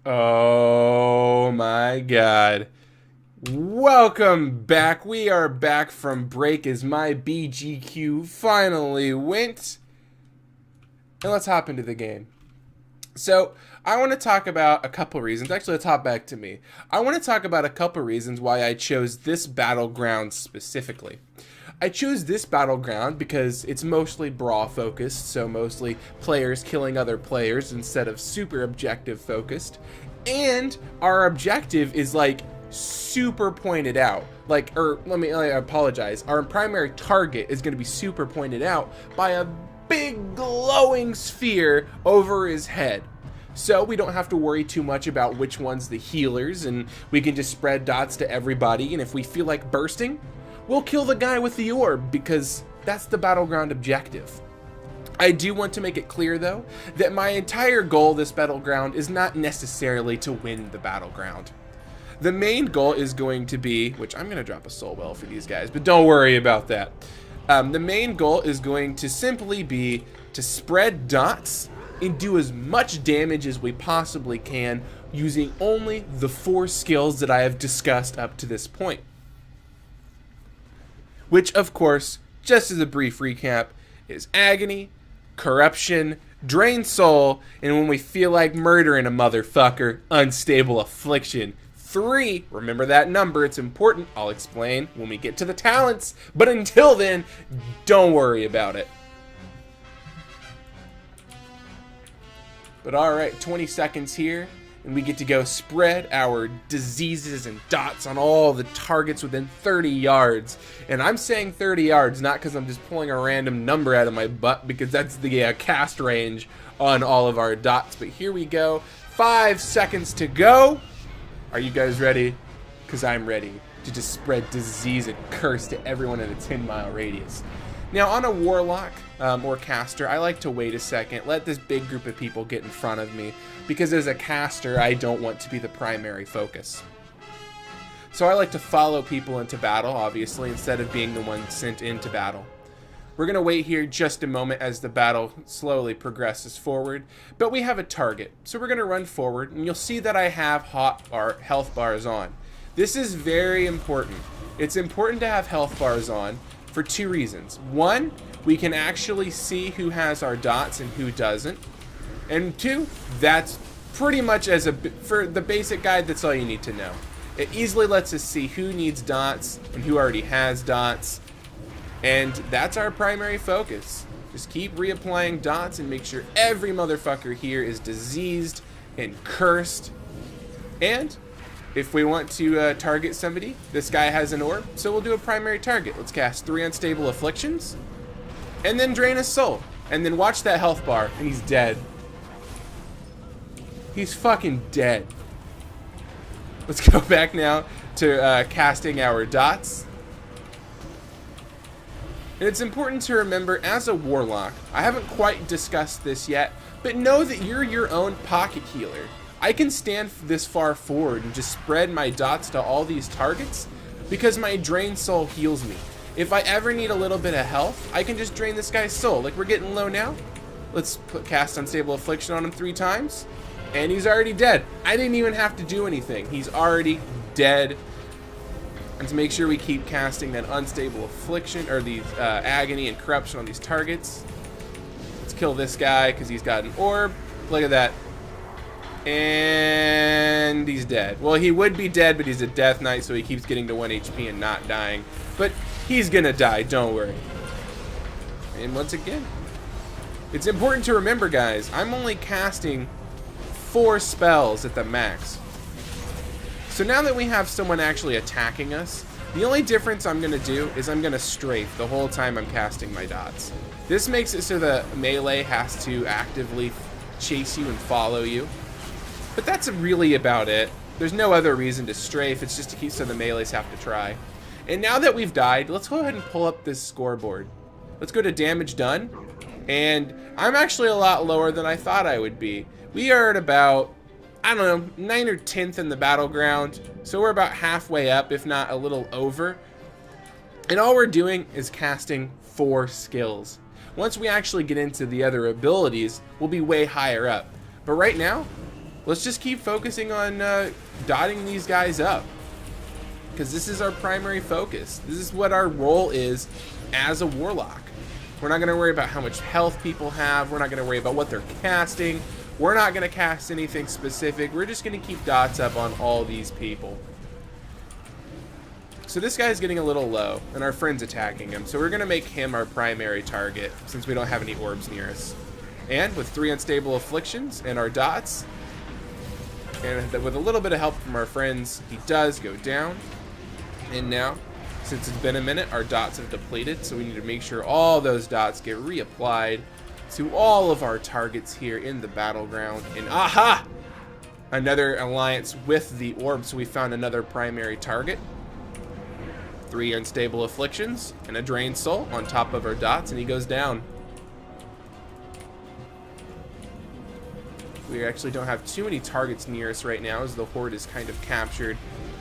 Oh my god. Welcome back. We are back from break as my BGQ finally went. And let's hop into the game. So, I want to talk about a couple reasons. Actually, let's hop back to me. I want to talk about a couple reasons why I chose this battleground specifically. I chose this battleground because it's mostly brawl focused, so mostly players killing other players instead of super objective focused. And our objective is like super pointed out. I apologize. Our primary target is going to be super pointed out by a big glowing sphere over his head. So we don't have to worry too much about which one's the healers, and we can just spread dots to everybody, and if we feel like bursting, we'll kill the guy with the orb, because that's the battleground objective. I do want to make it clear, though, that my entire goal this battleground is not necessarily to win the battleground. The main goal is going to be, which I'm going to drop a soul well for these guys, but don't worry about that. The main goal is going to simply be to spread dots and do as much damage as we possibly can using only the 4 skills that I have discussed up to this point. Which, of course, just as a brief recap, is Agony, Corruption, Drain Soul, and when we feel like murdering a motherfucker, Unstable Affliction. 3, remember that number, it's important, I'll explain when we get to the talents, but until then, don't worry about it. But alright, 20 seconds here, and we get to go spread our diseases and dots on all the targets within 30 yards. And I'm saying 30 yards, not because I'm just pulling a random number out of my butt, because that's the cast range on all of our dots. But here we go, 5 seconds to go. Are you guys ready? Because I'm ready to just spread disease and curse to everyone in a 10-mile radius. Now, on a Warlock or caster, I like to wait a second, let this big group of people get in front of me, because as a caster, I don't want to be the primary focus. So I like to follow people into battle, obviously, instead of being the one sent into battle. We're going to wait here just a moment as the battle slowly progresses forward, but we have a target. So we're going to run forward, and you'll see that I have health bars on. This is very important. It's important to have health bars on for 2 reasons. 1, we can actually see who has our dots and who doesn't. And 2, that's pretty much for the basic guide, that's all you need to know. It easily lets us see who needs dots and who already has dots. And that's our primary focus. Just keep reapplying dots and make sure every motherfucker here is diseased and cursed. And if we want to target somebody, this guy has an orb, so we'll do a primary target. Let's cast 3 Unstable Afflictions, and then drain his soul. And then watch that health bar, and he's dead. He's fucking dead. Let's go back now to casting our dots. And it's important to remember, as a Warlock, I haven't quite discussed this yet, but know that you're your own pocket healer. I can stand this far forward and just spread my dots to all these targets because my Drain Soul heals me. If I ever need a little bit of health, I can just drain this guy's soul. Like, we're getting low now. Let's cast Unstable Affliction on him 3 times, and he's already dead. I didn't even have to do anything. He's already dead. And to make sure we keep casting that Unstable Affliction, or these Agony and Corruption on these targets. Let's kill this guy because he's got an orb. Look at that. And he's dead. Well, he would be dead, but he's a Death Knight, so he keeps getting to 1 HP and not dying. But he's gonna die, don't worry. And once again, it's important to remember, guys, I'm only casting 4 spells at the max. So now that we have someone actually attacking us, the only difference I'm going to do is I'm going to strafe the whole time I'm casting my dots. This makes it so the melee has to actively chase you and follow you. But that's really about it. There's no other reason to strafe, it's just to keep so the melees have to try. And now that we've died, let's go ahead and pull up this scoreboard. Let's go to damage done. And I'm actually a lot lower than I thought I would be. We are at about, I don't know, 9th or 10th in the battleground. So we're about halfway up, if not a little over. And all we're doing is casting 4 skills. Once we actually get into the other abilities, we'll be way higher up. But right now, let's just keep focusing on dotting these guys up, because this is our primary focus. This is what our role is as a Warlock. We're not going to worry about how much health people have. We're not going to worry about what they're casting. We're not going to cast anything specific. We're just going to keep dots up on all these people. So this guy's getting a little low, and our friend's attacking him. So we're going to make him our primary target, since we don't have any orbs near us. And with 3 unstable afflictions and our dots, and with a little bit of help from our friends, he does go down. And now, since it's been a minute, our dots have depleted, so we need to make sure all those dots get reapplied to all of our targets here in the battleground. And aha! Another alliance with the orb, so we found another primary target. 3 unstable afflictions and a drained soul on top of our dots, and he goes down. We actually don't have too many targets near us right now, as the horde has kind of captured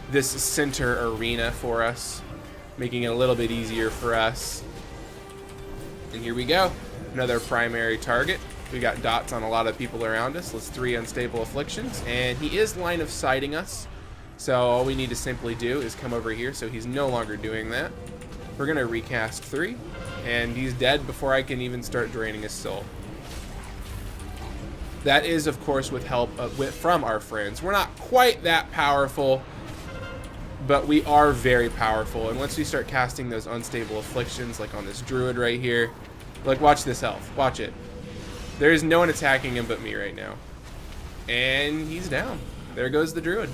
this center arena for us, making it a little bit easier for us. And here we go, another primary target. We got dots on a lot of people around us. Let's 3 unstable afflictions, and he is line of sighting us. So all we need to simply do is come over here, so he's no longer doing that. We're gonna recast 3, and he's dead before I can even start draining his soul. That is, of course, with help from our friends. We're not quite that powerful, but we are very powerful. And once we start casting those unstable afflictions, like on this druid right here, like, watch this health, watch it. There is no one attacking him but me right now. And he's down. There goes the druid.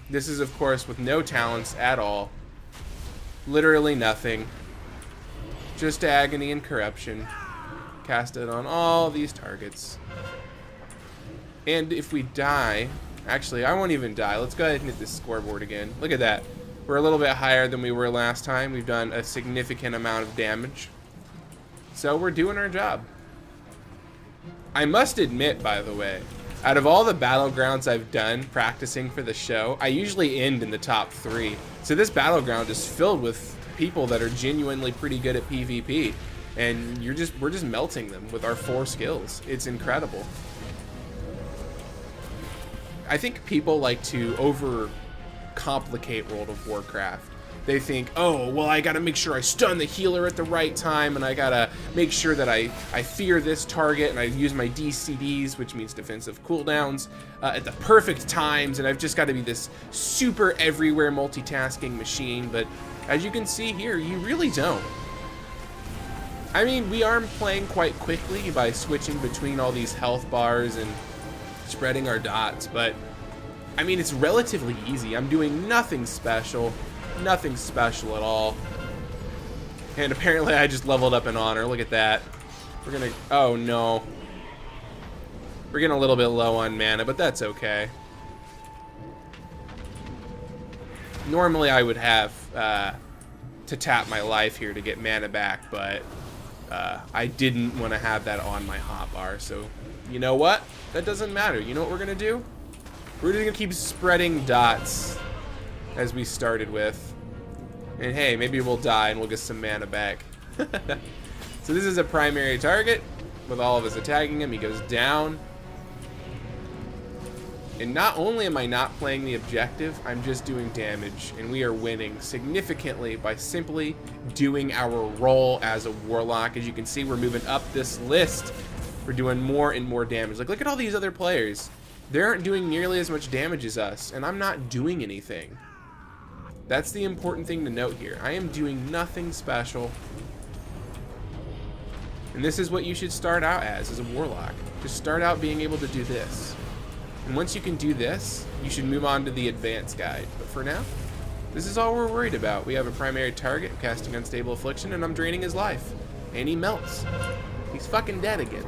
This is, of course, with no talents at all. Literally nothing. Just agony and corruption. Cast it on all these targets. And if we die... Actually, I won't even die. Let's go ahead and hit this scoreboard again. Look at that. We're a little bit higher than we were last time. We've done a significant amount of damage. So we're doing our job. I must admit, by the way, out of all the battlegrounds I've done practicing for the show, I usually end in the top 3. So this battleground is filled with people that are genuinely pretty good at PvP, and we're just melting them with our 4 skills. It's incredible. I think people like to overcomplicate World of Warcraft. They think, oh, well, I gotta make sure I stun the healer at the right time, and I gotta make sure that I fear this target, and I use my DCDs, which means defensive cooldowns, at the perfect times, and I've just gotta be this super everywhere multitasking machine. But as you can see here, you really don't. I mean, we are playing quite quickly by switching between all these health bars and spreading our dots, but I mean, it's relatively easy. I'm doing nothing special. Nothing special at all. And apparently I just leveled up in honor. Look at that. We're gonna... Oh, no. We're getting a little bit low on mana, but that's okay. Normally I would have to tap my life here to get mana back, but I didn't want to have that on my hotbar. So, you know what? That doesn't matter. You know what we're gonna do? We're just gonna keep spreading dots as we started with. And hey, maybe we'll die and we'll get some mana back. So this is a primary target with all of us attacking him. He goes down. And not only am I not playing the objective, I'm just doing damage. And we are winning significantly by simply doing our role as a Warlock. As you can see, we're moving up this list. We're doing more and more damage. Like, look at all these other players. They aren't doing nearly as much damage as us, and I'm not doing anything. That's the important thing to note here. I am doing nothing special. And this is what you should start out as a Warlock. Just start out being able to do this. And once you can do this, you should move on to the advanced guide. But for now, this is all we're worried about. We have a primary target, casting Unstable Affliction, and I'm draining his life. And he melts. He's fucking dead again.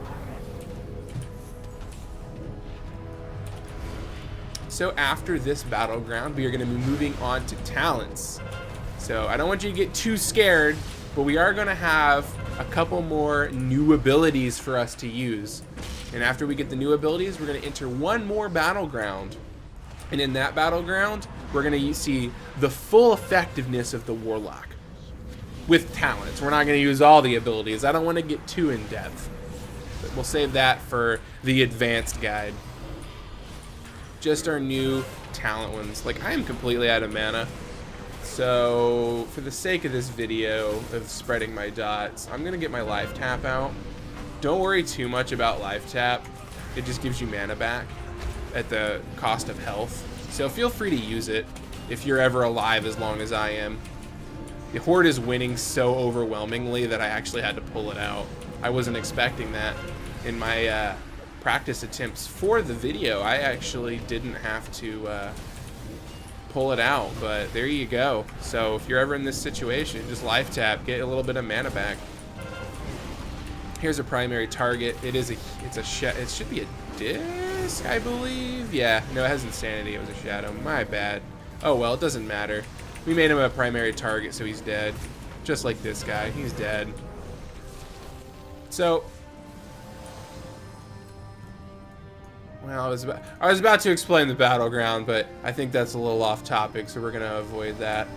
So after this battleground, we are going to be moving on to talents. So I don't want you to get too scared, but we are going to have a couple more new abilities for us to use. And after we get the new abilities, we're going to enter one more battleground. And in that battleground, we're going to see the full effectiveness of the Warlock with talents. We're not going to use all the abilities. I don't want to get too in depth. But we'll save that for the advanced guide. Just our new talent ones. Like, I am completely out of mana. So, for the sake of this video of spreading my dots, I'm going to get my life tap out. Don't worry too much about life tap. It just gives you mana back at the cost of health. So feel free to use it if you're ever alive as long as I am. The Horde is winning so overwhelmingly that I actually had to pull it out. I wasn't expecting that. In my practice attempts for the video, I actually didn't have to pull it out, but there you go. So if you're ever in this situation, just life tap, get a little bit of mana back. Here's a primary target. It should be a disc, I believe. Yeah, no, it has insanity. It was a shadow. My bad. Oh well, it doesn't matter. We made him a primary target, so he's dead. Just like this guy, he's dead. So, well, I was about to explain the battleground, but I think that's a little off topic, so we're gonna avoid that.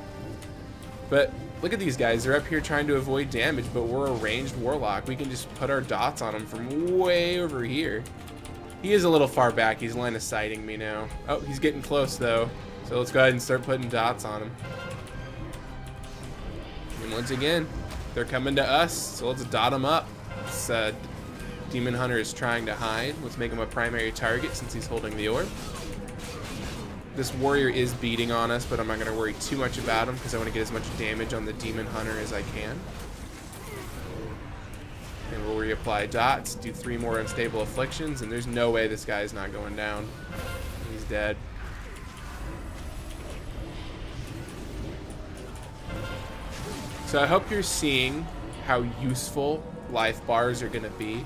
But look at these guys. They're up here trying to avoid damage, but we're a ranged Warlock. We can just put our dots on him from way over here. He is a little far back. He's line of sighting me now. Oh, he's getting close, though. So let's go ahead and start putting dots on him. And once again, they're coming to us, so let's dot them up. This Demon Hunter is trying to hide. Let's make him a primary target since he's holding the orb. This warrior is beating on us, but I'm not going to worry too much about him because I want to get as much damage on the Demon Hunter as I can. And we'll reapply dots, do 3 more unstable afflictions, and there's no way this guy is not going down. He's dead. So I hope you're seeing how useful life bars are going to be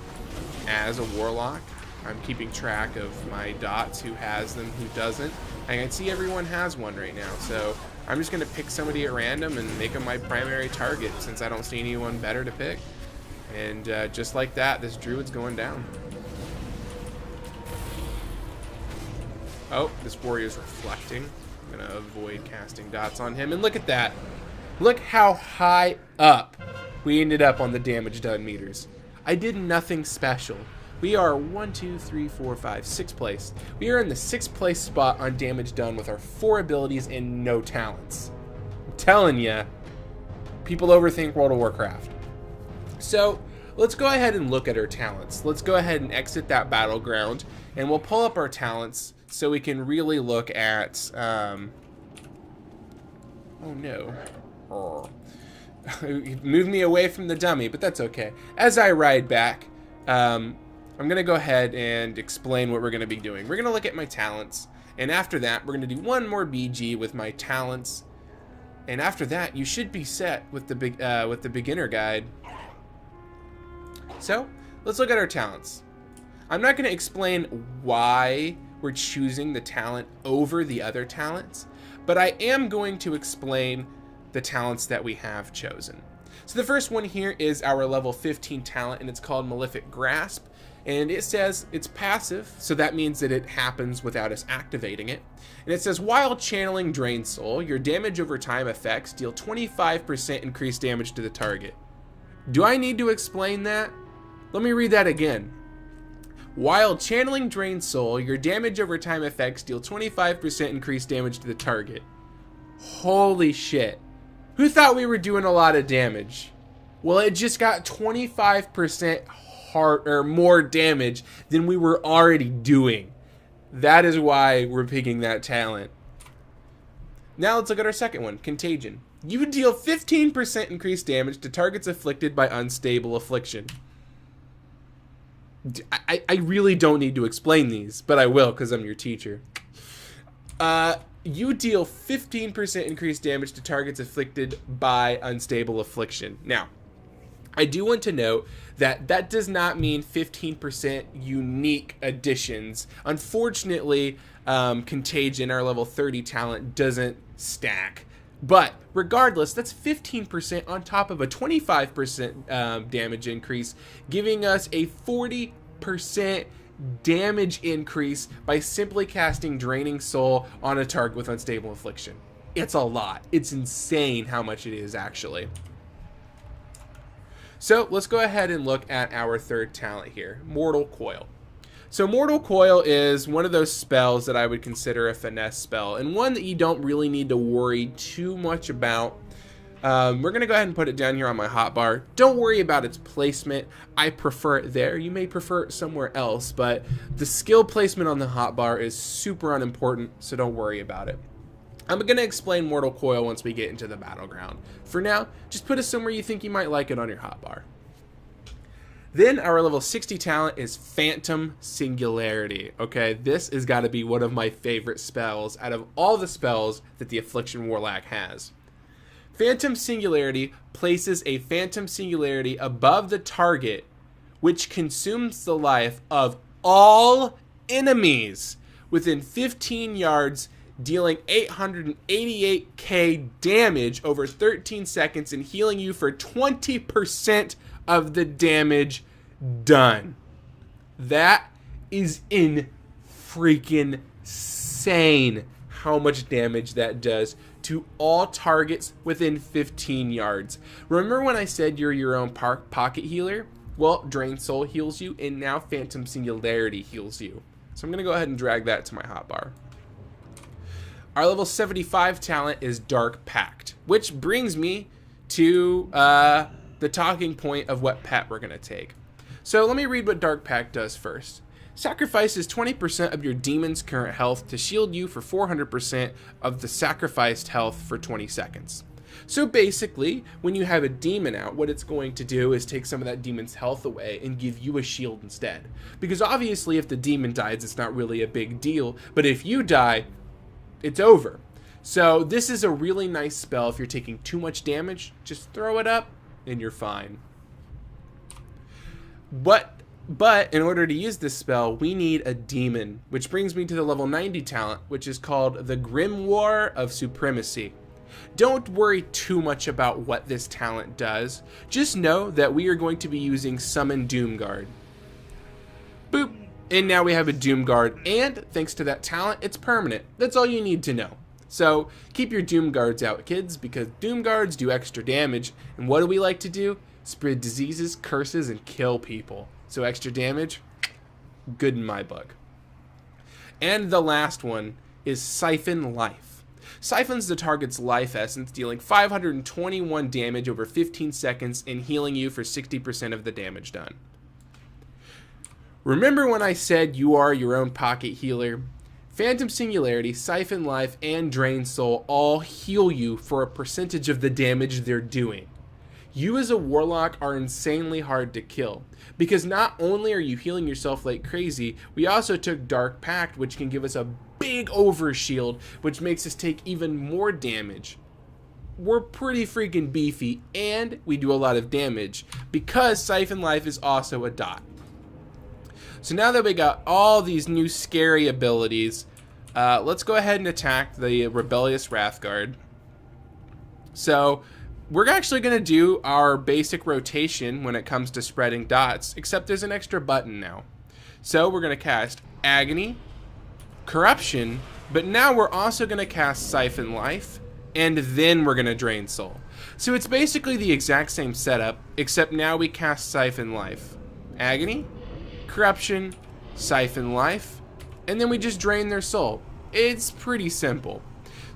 as a Warlock. I'm keeping track of my dots, who has them, who doesn't. I can see everyone has one right now, so I'm just going to pick somebody at random and make them my primary target since I don't see anyone better to pick. And just like that, this druid's going down. Oh, this warrior's reflecting. I'm going to avoid casting dots on him. And look at that. Look how high up we ended up on the damage done meters. I did nothing special. We are 1, 2, 3, 4, 5, 6th place. We are in the 6th place spot on damage done with our 4 abilities and no talents. I'm telling ya, people overthink World of Warcraft. So let's go ahead and look at our talents. Let's go ahead and exit that battleground, and we'll pull up our talents so we can really look at. Oh no. Move me away from the dummy, but that's okay. As I ride back, I'm going to go ahead and explain what we're going to be doing. We're going to look at my talents, and after that, we're going to do one more BG with my talents, and after that, you should be set with the beginner guide. So, let's look at our talents. I'm not going to explain why we're choosing the talent over the other talents, but I am going to explain the talents that we have chosen. So the first one here is our level 15 talent, and it's called Malefic Grasp, and it says it's passive, so that means that it happens without us activating it. And it says, while channeling Drain Soul, your damage over time effects deal 25% increased damage to the target. Do I need to explain that? Let me read that again. While channeling Drain Soul, your damage over time effects deal 25% increased damage to the target. Holy shit. Who thought we were doing a lot of damage? Well, it just got 25% more damage than we were already doing. That is why we're picking that talent. Now let's look at our second one, Contagion. You deal 15% increased damage to targets afflicted by unstable affliction. I really don't need to explain these, but I will because I'm your teacher. You deal 15% increased damage to targets afflicted by unstable affliction. Now, I do want to note that that does not mean 15% unique additions. Unfortunately, Contagion, our level 30 talent, doesn't stack. But regardless, that's 15% on top of a 25% damage increase, giving us a 40% damage increase by simply casting Draining Soul on a target with unstable affliction. It's a lot. It's insane how much it is, actually. So let's go ahead and look at our third talent here, Mortal Coil. So Mortal Coil is one of those spells that I would consider a finesse spell, and one that you don't really need to worry too much about. We're going to go ahead and put it down here on my hotbar. Don't worry about its placement. I prefer it there. You may prefer it somewhere else, but the skill placement on the hotbar is super unimportant, so don't worry about it. I'm going to explain Mortal Coil once we get into the battleground. For now, just put it somewhere you think you might like it on your hotbar. Then our level 60 talent is Phantom Singularity. Okay, this has got to be one of my favorite spells out of all the spells that the Affliction Warlock has. Phantom Singularity places a Phantom Singularity above the target, which consumes the life of all enemies within 15 yards, dealing 888k damage over 13 seconds and healing you for 20% of the damage done. That is freaking insane how much damage that does to all targets within 15 yards. Remember when I said you're your own pocket healer? Well, Drain Soul heals you, and now Phantom Singularity heals you. So I'm going to go ahead and drag that to my hotbar. Our level 75 talent is Dark Pact, which brings me to the talking point of what pet we're going to take. So let me read what Dark Pact does first. Sacrifices 20% of your demon's current health to shield you for 400% of the sacrificed health for 20 seconds. So basically, when you have a demon out, what it's going to do is take some of that demon's health away and give you a shield instead. Because obviously if the demon dies, it's not really a big deal, but if you die, it's over. So this is a really nice spell. If you're taking too much damage, just throw it up and you're fine. But in order to use this spell, we need a demon, which brings me to the level 90 talent, which is called the Grimoire of Supremacy. Don't worry too much about what this talent does. Just know that we are going to be using Summon Doomguard. Boop. And now we have a Doomguard, and thanks to that talent, it's permanent. That's all you need to know. So keep your Doomguards out, kids, because Doomguards do extra damage. And what do we like to do? Spread diseases, curses, and kill people. So extra damage, good in my book. And the last one is Siphon Life. Siphons the target's life essence, dealing 521 damage over 15 seconds and healing you for 60% of the damage done. Remember when I said you are your own pocket healer? Phantom Singularity, Siphon Life, and Drain Soul all heal you for a percentage of the damage they're doing. You as a Warlock are insanely hard to kill, because not only are you healing yourself like crazy, we also took Dark Pact, which can give us a big overshield, which makes us take even more damage. We're pretty freaking beefy, and we do a lot of damage, because Siphon Life is also a dot. So now that we got all these new scary abilities, let's go ahead and attack the Rebellious Wrathguard. So we're actually going to do our basic rotation when it comes to spreading dots, except there's an extra button now. So we're going to cast Agony, Corruption, but now we're also going to cast Siphon Life, and then we're going to Drain Soul. So it's basically the exact same setup, except now we cast Siphon Life. Agony, Corruption, Siphon Life, and then we just drain their soul. It's pretty simple.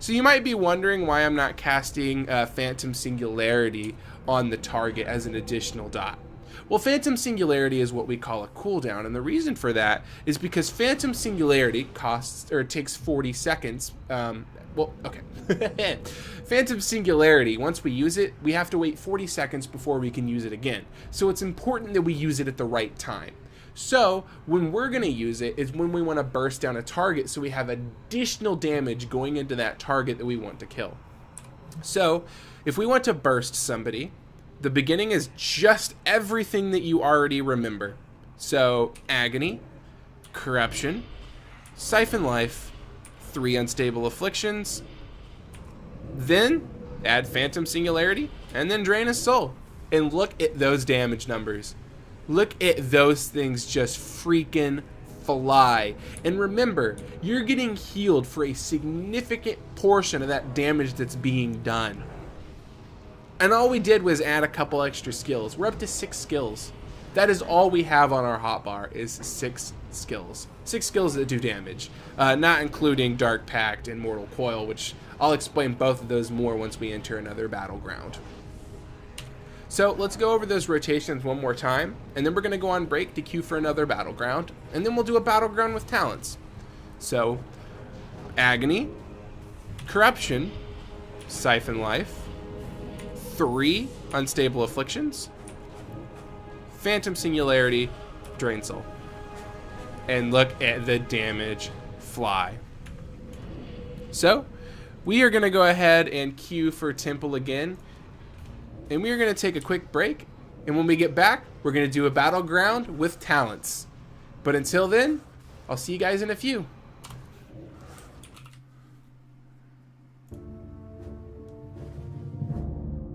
So you might be wondering why I'm not casting Phantom Singularity on the target as an additional dot. Well, Phantom Singularity is what we call a cooldown, and the reason for that is because Phantom Singularity takes 40 seconds. Phantom Singularity, once we use it, we have to wait 40 seconds before we can use it again. So it's important that we use it at the right time. So when we're going to use it is when we want to burst down a target, so we have additional damage going into that target that we want to kill. So if we want to burst somebody, the beginning is just everything that you already remember. So Agony, Corruption, Siphon Life, 3 Unstable Afflictions, then add Phantom Singularity, and then Drain a Soul. And look at those damage numbers. Look at those things just freaking fly. And remember, you're getting healed for a significant portion of that damage that's being done. And all we did was add a couple extra skills. We're up to 6 skills. That is all we have on our hotbar is 6 skills. 6 skills that do damage, not including Dark Pact and Mortal Coil, which I'll explain both of those more once we enter another battleground. So let's go over those rotations one more time, and then we're going to go on break to queue for another battleground, and then we'll do a battleground with talents. So, Agony, Corruption, Siphon Life, 3 Unstable Afflictions, Phantom Singularity, Drain Soul. And look at the damage fly. So, we are going to go ahead and queue for Temple again. And we are going to take a quick break. And when we get back, we're going to do a battleground with talents. But until then, I'll see you guys in a few.